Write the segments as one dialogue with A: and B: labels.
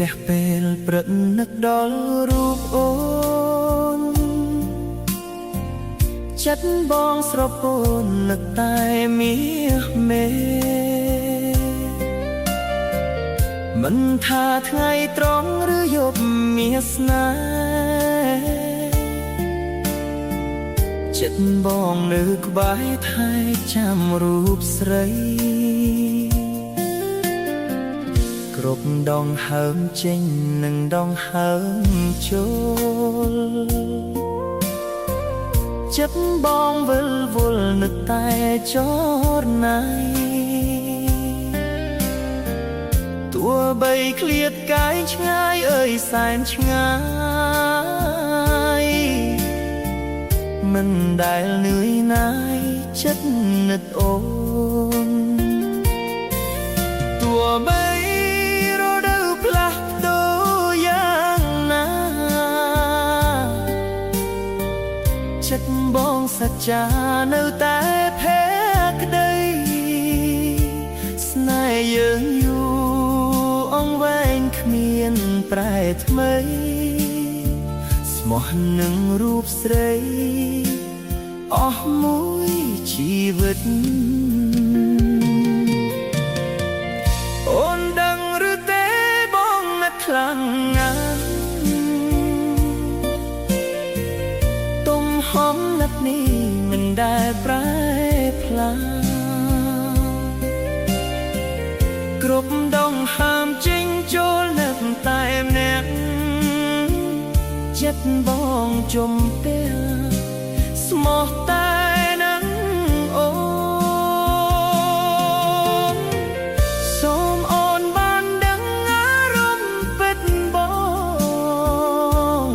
A: រះពេលព្រឹកនឹកដល់រូបអូនចិត្តបងស្រពោននឹកតែមាសមេមិនថាថ្ងៃត្រង់ឬយប់មាសស្នេហ៍ចិត្តបងនៅក្បែរថែចាំរូបស្រីគ្រប់ដងហើមចេញនិងដងហើមចូលចិត្តបងវិលវល់នឹកតែចរណៃទោះបីឃ្លាតកាយឆ្ងាយអើយសែនឆ្ងាយមិនដែលនឿយណាយចិត្តនឹកអូនទោះបីរដូវផ្លាស់ប្ដូរយ៉ាងណាចិត្តបងសច្ចានៅតែភក្តីស្នេហ៍យើងយូរអង្វែងគ្មានប្រែថ្មីស្មោះនឹងរូបស្រីអស់មួយជីវិតអូនដឹងឬទេបងណាស់ខ្លាំងណាស់ទំហំណាស់នេះមិនដែលប្រែប្លាគ្រប់ដងហើមចេញចូលនឹកតែម្នាក់ចិត្តបងជំពាក់ស្មោះតែនឹងអូនសូមអូនបានដឹងអារម្មណ៍ពិតបង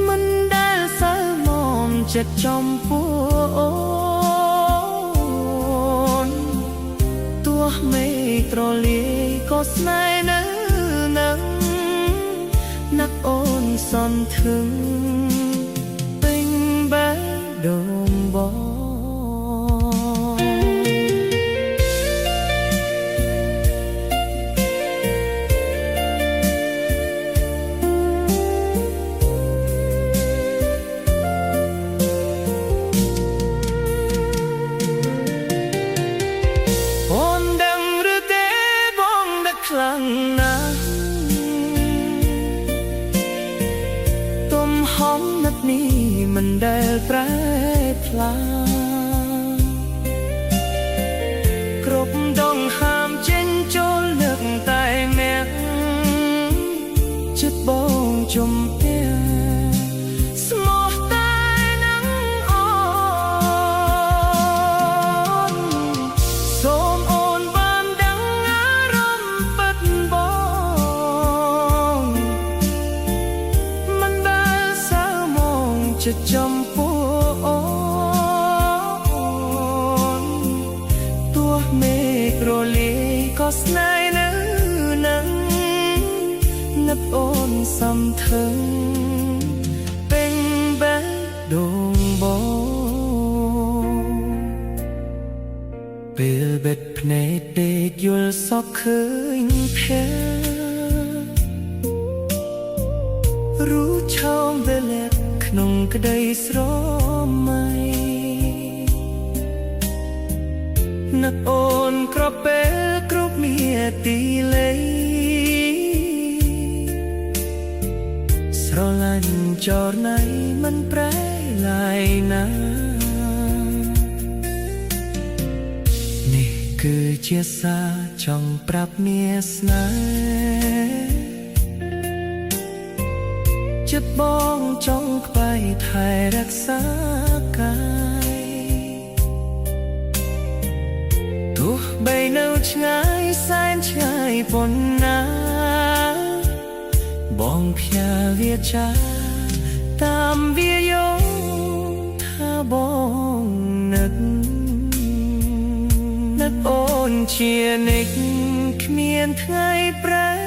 A: មិនដែលសើមមចិត្តចំពោះអូនទោះមេត្រលាយក៏ស្នេហ៍នៅនឹងណាក់អូនសន្ធឹងពេញបេះដូងបងអូនដឹងឬទេបងនឹកខ្លាំងណាស់ទំហំនឹកនេះមិនដែលប្រែប្លាគ្រប់ដងហើមចេញចូលនឹកតែម្នាក់ចិត្តបងជំពាក់ស្មោះតែនឹងអូនសូមអូនបានដឹងអារម្មណ៍ពិតបងមិនដែលសើមងចិត្តចំពោះអូនទោះមេឃរលាយក៏ស្នេហ៍នៅនឹងនឹកអូនសំថឹងពេញបេះដូងបងពេលបិទភ្នែកពេកយល់សពឃើញភ័ក្ររូបឆោមវេលាក្នុងក្តីស្រមៃនឹកអូនក្រពេលគ្រប់មាទីល័យស្រឡាញ់ចរណៃមិនប្រែឡាយណានេះគឺជាសារចង់ប្រាប់មាសស្នេហ៍ចិត្តបងចង់ក្បែរថែរក្សាកាយទោះបីនៅឆ្ងាយសែនឆ្ងាយប៉ុណ្ណាបងផ្ញើវាចាតាមវាយោថាបងនឹកអូនជានិច្ចគ្មានថ្ងៃប្រែ